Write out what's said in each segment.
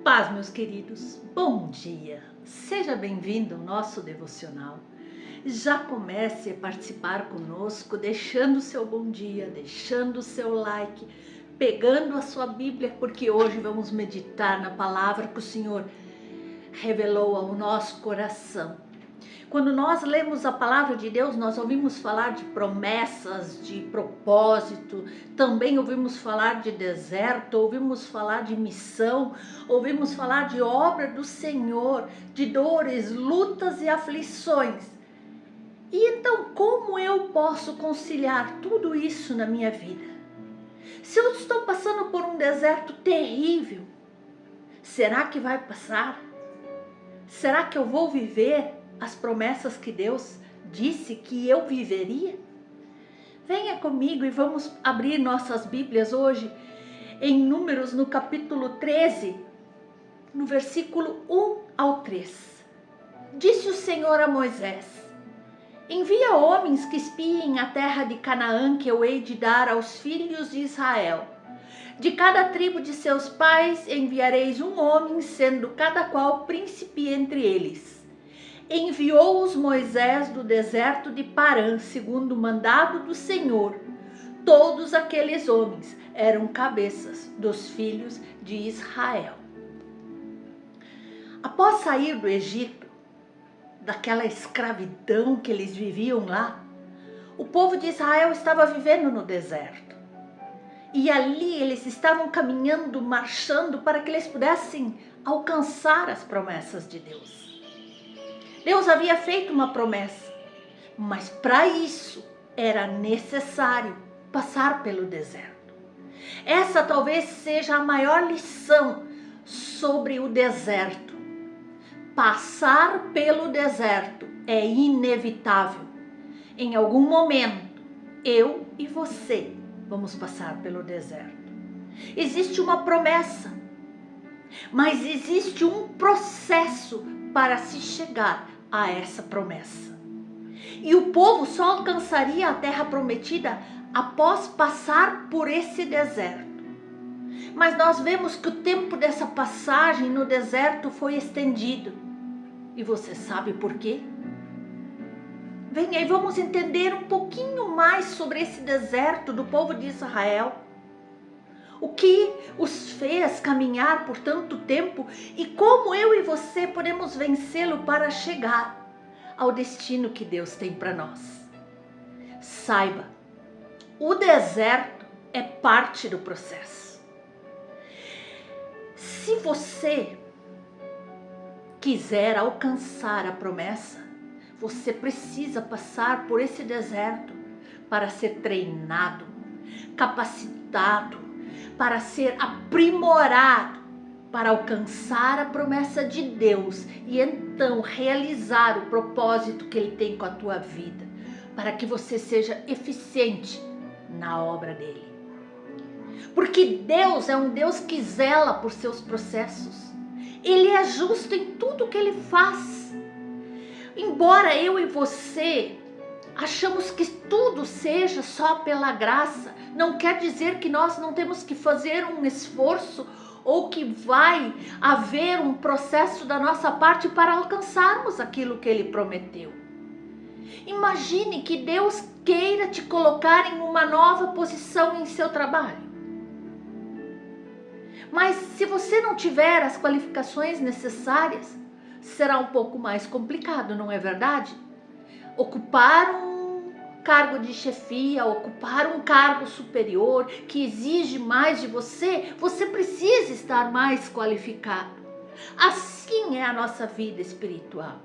Paz, meus queridos, bom dia, seja bem-vindo ao nosso devocional. Já comece a participar conosco, deixando o seu bom dia, deixando o seu like, pegando a sua Bíblia, porque hoje vamos meditar na palavra que o Senhor revelou ao nosso coração. Quando nós lemos a palavra de Deus, nós ouvimos falar de promessas, de propósito, também ouvimos falar de deserto, ouvimos falar de missão, ouvimos falar de obra do Senhor, de dores, lutas e aflições. E então, como eu posso conciliar tudo isso na minha vida? Se eu estou passando por um deserto terrível, será que vai passar? Será que eu vou viver as promessas que Deus disse que eu viveria? Venha comigo e vamos abrir nossas Bíblias hoje em Números, no capítulo 13, no versículo 1 ao 3. Disse o Senhor a Moisés: envia homens que espiem a terra de Canaã, que eu hei de dar aos filhos de Israel. De cada tribo de seus pais enviareis um homem, sendo cada qual príncipe entre eles. Enviou-os Moisés do deserto de Parã, segundo o mandado do Senhor. Todos aqueles homens eram cabeças dos filhos de Israel. Após sair do Egito, daquela escravidão que eles viviam lá, o povo de Israel estava vivendo no deserto. E ali eles estavam caminhando, marchando para que eles pudessem alcançar as promessas de Deus. Deus havia feito uma promessa, mas para isso era necessário passar pelo deserto. Essa talvez seja a maior lição sobre o deserto. Passar pelo deserto é inevitável. Em algum momento, eu e você vamos passar pelo deserto. Existe uma promessa, mas existe um processo para se chegar a essa promessa. E o povo só alcançaria a terra prometida após passar por esse deserto. Mas nós vemos que o tempo dessa passagem no deserto foi estendido. E você sabe por quê? Venha e vamos entender um pouquinho mais sobre esse deserto do povo de Israel. O que os fez caminhar por tanto tempo e como eu e você podemos vencê-lo para chegar ao destino que Deus tem para nós. Saiba, o deserto é parte do processo. Se você quiser alcançar a promessa, você precisa passar por esse deserto para ser treinado, capacitado, para ser aprimorado, para alcançar a promessa de Deus e então realizar o propósito que Ele tem com a tua vida, para que você seja eficiente na obra dEle. Porque Deus é um Deus que zela por seus processos. Ele é justo em tudo que Ele faz. Embora eu e você achamos que tudo seja só pela graça, não quer dizer que nós não temos que fazer um esforço ou que vai haver um processo da nossa parte para alcançarmos aquilo que Ele prometeu. Imagine que Deus queira te colocar em uma nova posição em seu trabalho. Mas se você não tiver as qualificações necessárias, será um pouco mais complicado, não é verdade? Ocupar um cargo de chefia, ocupar um cargo superior que exige mais de você, você precisa estar mais qualificado. Assim é a nossa vida espiritual.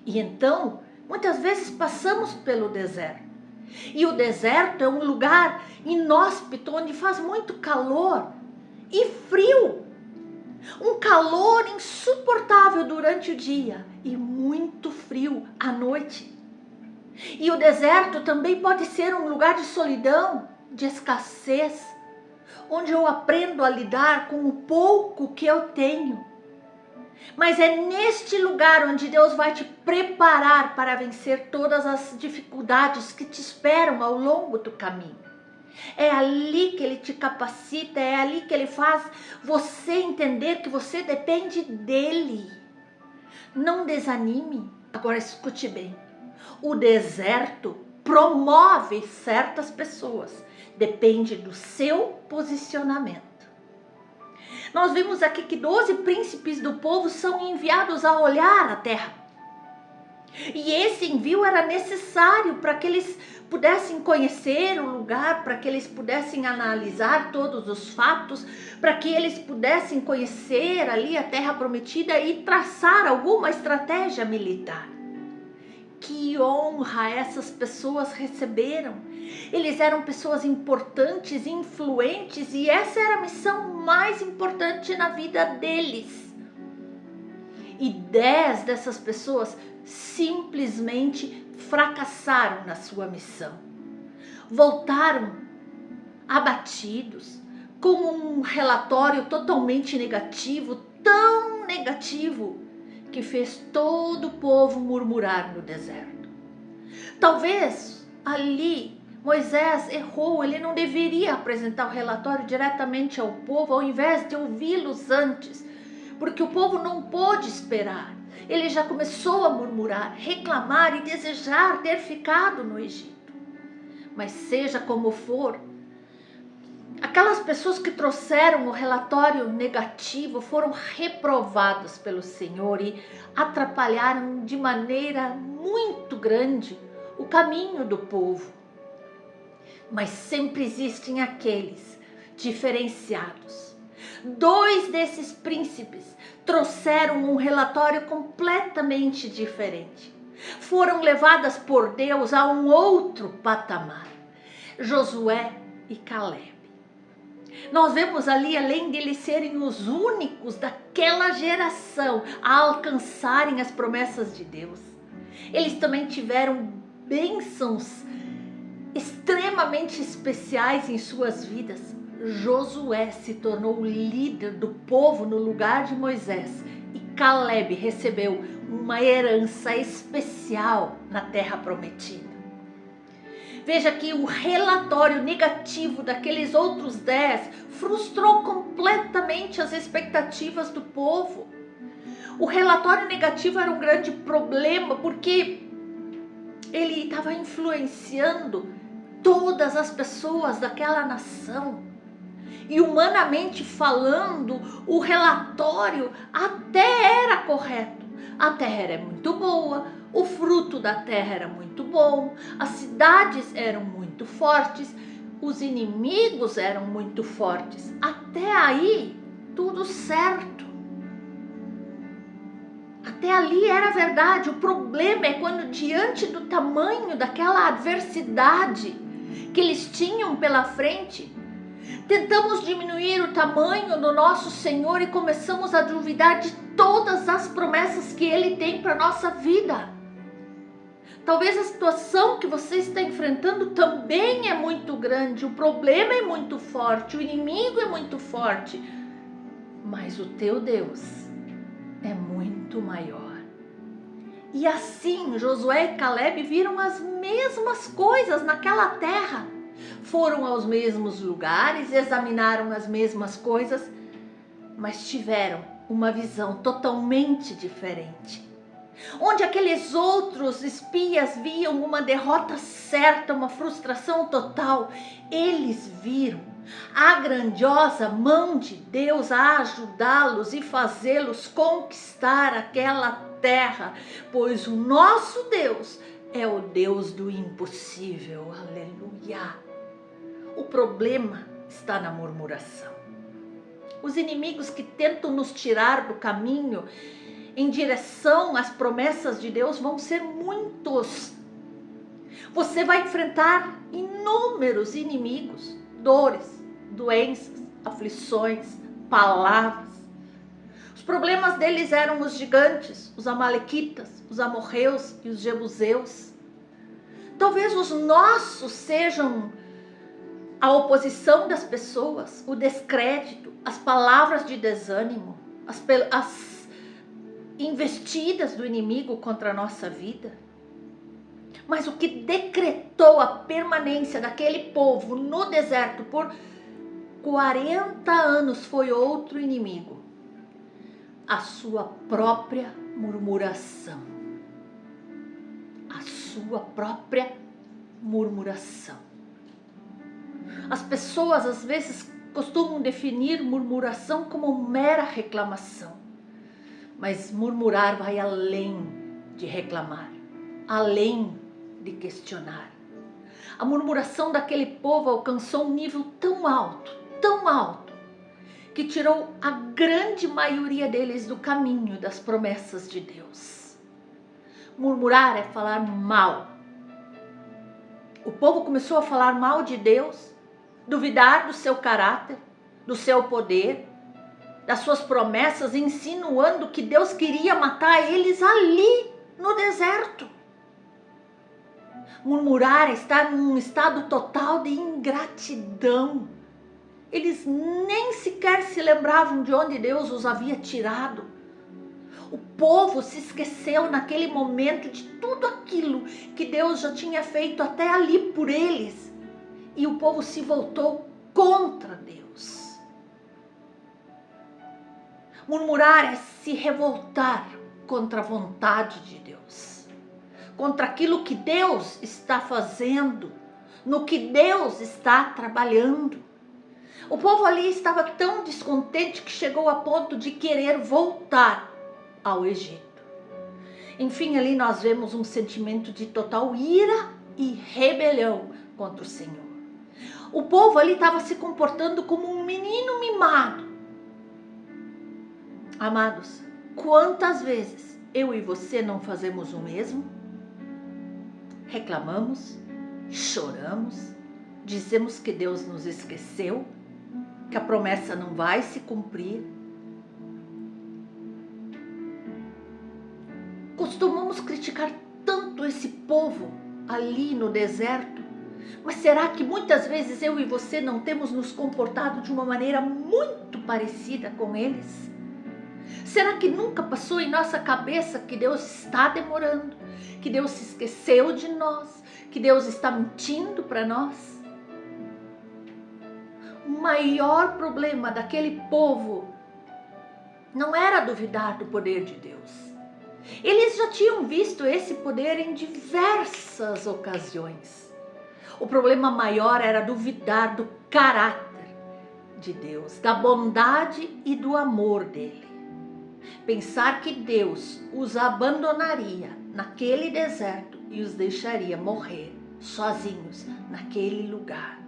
E então, muitas vezes passamos pelo deserto. E o deserto é um lugar inóspito, onde faz muito calor e frio. Um calor insuportável durante o dia e muito frio à noite. E o deserto também pode ser um lugar de solidão, de escassez, onde eu aprendo a lidar com o pouco que eu tenho. Mas é neste lugar onde Deus vai te preparar para vencer todas as dificuldades que te esperam ao longo do caminho. É ali que Ele te capacita, é ali que Ele faz você entender que você depende dEle. Não desanime. Agora escute bem. O deserto promove certas pessoas. Depende do seu posicionamento. Nós vimos aqui que 12 príncipes do povo são enviados a olhar a terra. E esse envio era necessário para que eles pudessem conhecer o lugar, para que eles pudessem analisar todos os fatos, para que eles pudessem conhecer ali a terra prometida e traçar alguma estratégia militar. Que honra essas pessoas receberam! Eles eram pessoas importantes, influentes, e essa era a missão mais importante na vida deles. E 10 dessas pessoas simplesmente fracassaram na sua missão. Voltaram abatidos, com um relatório totalmente negativo, tão negativo, que fez todo o povo murmurar no deserto. Talvez ali Moisés errou, ele não deveria apresentar o relatório diretamente ao povo, ao invés de ouvi-los antes, porque o povo não pôde esperar. Ele já começou a murmurar, reclamar e desejar ter ficado no Egito. Mas seja como for, aquelas pessoas que trouxeram o relatório negativo foram reprovadas pelo Senhor e atrapalharam de maneira muito grande o caminho do povo. Mas sempre existem aqueles diferenciados. 2 desses príncipes trouxeram um relatório completamente diferente. Foram levadas por Deus a um outro patamar. Josué e Caleb. Nós vemos ali, além de eles serem os únicos daquela geração a alcançarem as promessas de Deus, eles também tiveram bênçãos extremamente especiais em suas vidas. Josué se tornou o líder do povo no lugar de Moisés e Caleb recebeu uma herança especial na terra prometida. Veja que o relatório negativo daqueles outros 10 frustrou completamente as expectativas do povo. O relatório negativo era um grande problema porque ele estava influenciando todas as pessoas daquela nação. E humanamente falando, o relatório até era correto. A terra era muito boa, o fruto da terra era muito bom, as cidades eram muito fortes, os inimigos eram muito fortes. Até aí, tudo certo. Até ali era verdade. O problema é quando, diante do tamanho daquela adversidade que eles tinham pela frente, tentamos diminuir o tamanho do nosso Senhor e começamos a duvidar de todas as promessas que Ele tem para a nossa vida. Talvez a situação que você está enfrentando também é muito grande, o problema é muito forte, o inimigo é muito forte, mas o teu Deus é muito maior. E assim Josué e Caleb viram as mesmas coisas naquela terra. Foram aos mesmos lugares, examinaram as mesmas coisas, mas tiveram uma visão totalmente diferente. Onde aqueles outros espias viam uma derrota certa, uma frustração total, eles viram a grandiosa mão de Deus a ajudá-los e fazê-los conquistar aquela terra, pois o nosso Deus é o Deus do impossível. Aleluia! O problema está na murmuração. Os inimigos que tentam nos tirar do caminho em direção às promessas de Deus vão ser muitos. Você vai enfrentar inúmeros inimigos, dores, doenças, aflições, palavras. Os problemas deles eram os gigantes, os amalequitas, os amorreus e os jebuseus. Talvez os nossos sejam a oposição das pessoas, o descrédito, as palavras de desânimo, as investidas do inimigo contra a nossa vida. Mas o que decretou a permanência daquele povo no deserto por 40 anos foi outro inimigo: a sua própria murmuração. A sua própria murmuração. As pessoas às vezes costumam definir murmuração como mera reclamação. Mas murmurar vai além de reclamar, além de questionar. A murmuração daquele povo alcançou um nível tão alto, que tirou a grande maioria deles do caminho das promessas de Deus. Murmurar é falar mal. O povo começou a falar mal de Deus, duvidar do seu caráter, do seu poder, das suas promessas, insinuando que Deus queria matar eles ali no deserto. Murmurar é estar num estado total de ingratidão. Eles nem sequer se lembravam de onde Deus os havia tirado. O povo se esqueceu naquele momento de tudo aquilo que Deus já tinha feito até ali por eles. E o povo se voltou contra Deus. Murmurar é se revoltar contra a vontade de Deus, contra aquilo que Deus está fazendo, no que Deus está trabalhando. O povo ali estava tão descontente que chegou a ponto de querer voltar ao Egito. Enfim, ali nós vemos um sentimento de total ira e rebelião contra o Senhor. O povo ali estava se comportando como um menino mimado. Amados, quantas vezes eu e você não fazemos o mesmo? Reclamamos, choramos, dizemos que Deus nos esqueceu, que a promessa não vai se cumprir. Costumamos criticar tanto esse povo ali no deserto, mas será que muitas vezes eu e você não temos nos comportado de uma maneira muito parecida com eles? Será que nunca passou em nossa cabeça que Deus está demorando, que Deus se esqueceu de nós, que Deus está mentindo para nós? O maior problema daquele povo não era duvidar do poder de Deus. Eles já tinham visto esse poder em diversas ocasiões. O problema maior era duvidar do caráter de Deus, da bondade e do amor dele. Pensar que Deus os abandonaria naquele deserto e os deixaria morrer sozinhos naquele lugar.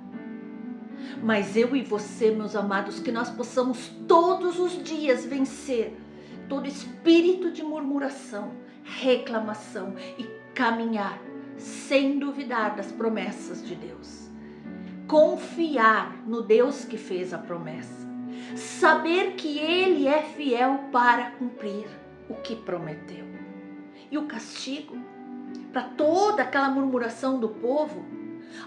Mas eu e você, meus amados, que nós possamos todos os dias vencer todo espírito de murmuração, reclamação e caminhar sem duvidar das promessas de Deus. Confiar no Deus que fez a promessa. Saber que Ele é fiel para cumprir o que prometeu. E o castigo para toda aquela murmuração do povo,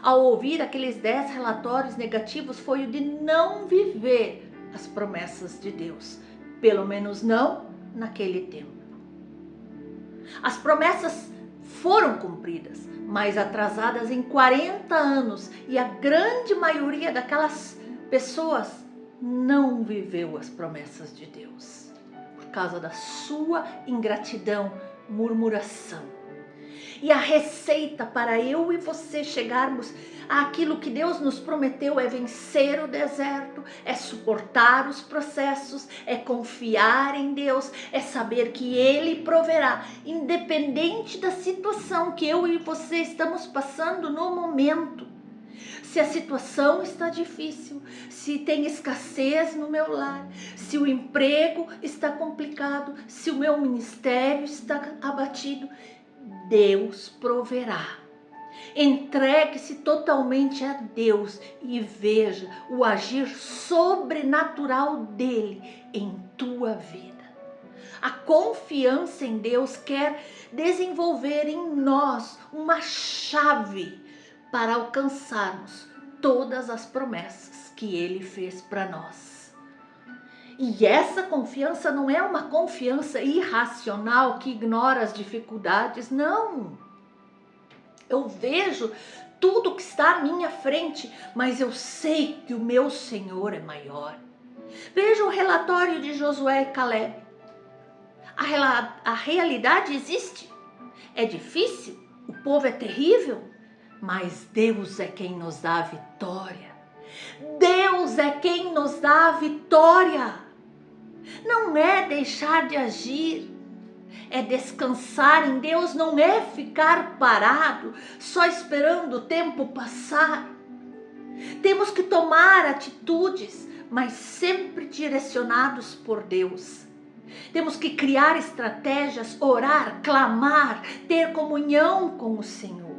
ao ouvir aqueles 10 relatórios negativos, foi o de não viver as promessas de Deus. Pelo menos não naquele tempo. As promessas foram cumpridas, mas atrasadas em 40 anos. E a grande maioria daquelas pessoas não viveu as promessas de Deus. Por causa da sua ingratidão, murmuração. E a receita para eu e você chegarmos àquilo que Deus nos prometeu é vencer o deserto, é suportar os processos, é confiar em Deus, é saber que Ele proverá, independente da situação que eu e você estamos passando no momento. Se a situação está difícil, se tem escassez no meu lar, se o emprego está complicado, se o meu ministério está abatido, Deus proverá. Entregue-se totalmente a Deus e veja o agir sobrenatural dele em tua vida. A confiança em Deus quer desenvolver em nós uma chave para alcançarmos todas as promessas que Ele fez para nós. E essa confiança não é uma confiança irracional que ignora as dificuldades, não. eu vejo tudo que está à minha frente, mas eu sei que o meu Senhor é maior. Veja o relatório de Josué e Caleb. A realidade existe. É difícil, o povo é terrível, mas Deus é quem nos dá a vitória. Deus é quem nos dá a vitória. Não é deixar de agir, é descansar em Deus, não é ficar parado, só esperando o tempo passar. Temos que tomar atitudes, mas sempre direcionados por Deus. Temos que criar estratégias, orar, clamar, ter comunhão com o Senhor.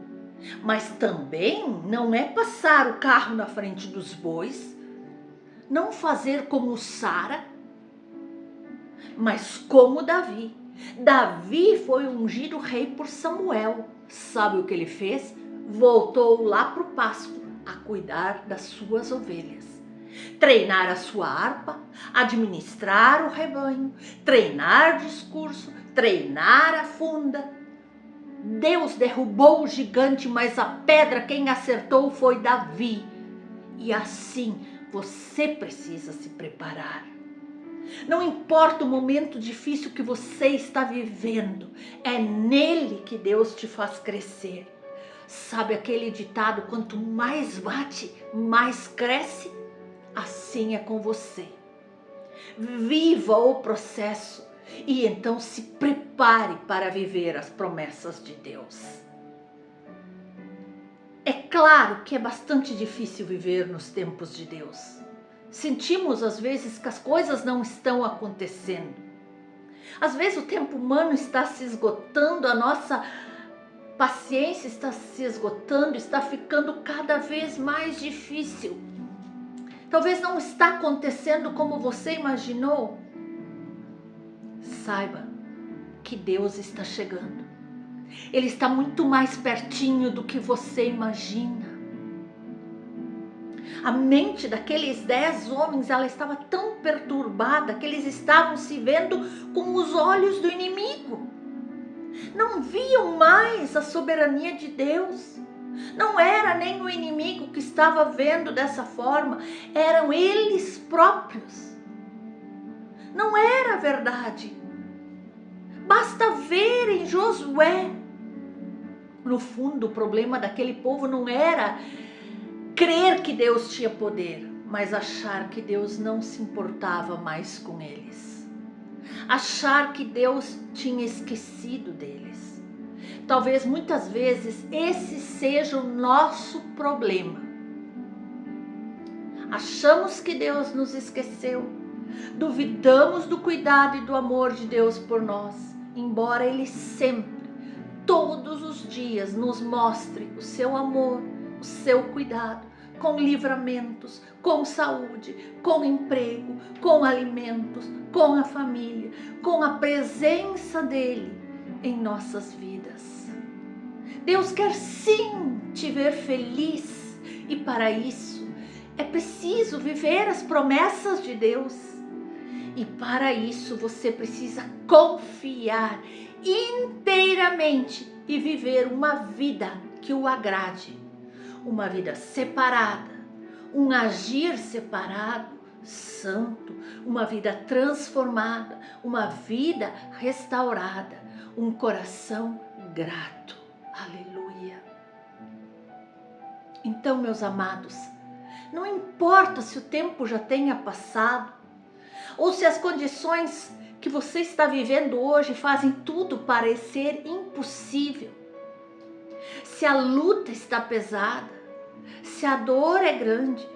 Mas também não é passar o carro na frente dos bois, não fazer como Sara, mas como Davi. Davi foi ungido rei por Samuel. Sabe o que ele fez? Voltou lá para o pasto a cuidar das suas ovelhas. Treinar a sua harpa, administrar o rebanho, treinar discurso, treinar a funda. Deus derrubou o gigante, mas a pedra quem acertou foi Davi. E assim você precisa se preparar. Não importa o momento difícil que você está vivendo, é nele que Deus te faz crescer. Sabe aquele ditado, quanto mais bate, mais cresce? Assim é com você. Viva o processo e então se prepare para viver as promessas de Deus. É claro que é bastante difícil viver nos tempos de Deus. Sentimos às vezes que as coisas não estão acontecendo. Às vezes o tempo humano está se esgotando, a nossa paciência está se esgotando, está ficando cada vez mais difícil. Talvez não está acontecendo como você imaginou. Saiba que Deus está chegando. Ele está muito mais pertinho do que você imagina. A mente daqueles 10 homens, ela estava tão perturbada que eles estavam se vendo com os olhos do inimigo. Não viam mais a soberania de Deus. Não era nem o inimigo que estava vendo dessa forma, eram eles próprios. Não era verdade. Basta ver em Josué. No fundo, o problema daquele povo não era crer que Deus tinha poder, mas achar que Deus não se importava mais com eles. Achar que Deus tinha esquecido deles. Talvez muitas vezes esse seja o nosso problema. Achamos que Deus nos esqueceu. Duvidamos do cuidado e do amor de Deus por nós, embora Ele sempre, todos os dias, nos mostre o seu amor, o seu cuidado, com livramentos, com saúde, com emprego, com alimentos, com a família, com a presença dEle em nossas vidas. Deus quer sim te ver feliz e para isso é preciso viver as promessas de Deus. E para isso você precisa confiar inteiramente e viver uma vida que o agrade. Uma vida separada, um agir separado, santo, uma vida transformada, uma vida restaurada, um coração grato. Aleluia. Então, meus amados, não importa se o tempo já tenha passado, ou se as condições que você está vivendo hoje fazem tudo parecer impossível, se a luta está pesada, se a dor é grande,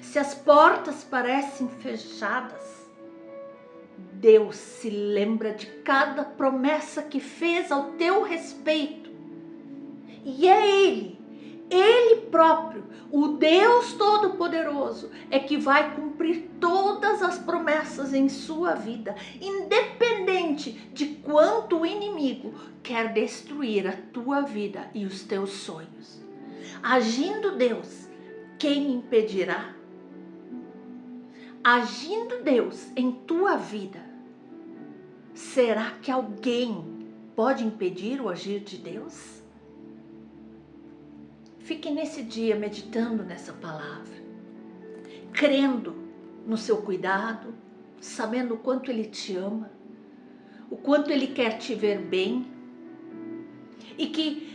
se as portas parecem fechadas, Deus se lembra de cada promessa que fez ao teu respeito. E é Ele próprio, o Deus Todo-Poderoso, é que vai cumprir todas as promessas em sua vida, independente de quanto o inimigo quer destruir a tua vida e os teus sonhos. Agindo Deus, quem impedirá? Agindo Deus em tua vida, será que alguém pode impedir o agir de Deus? Fique nesse dia meditando nessa palavra, crendo no seu cuidado, sabendo o quanto Ele te ama, o quanto Ele quer te ver bem, e que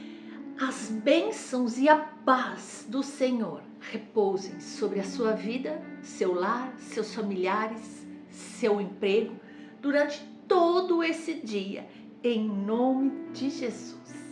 as bênçãos e a paz do Senhor repousem sobre a sua vida, seu lar, seus familiares, seu emprego, durante todo esse dia, em nome de Jesus.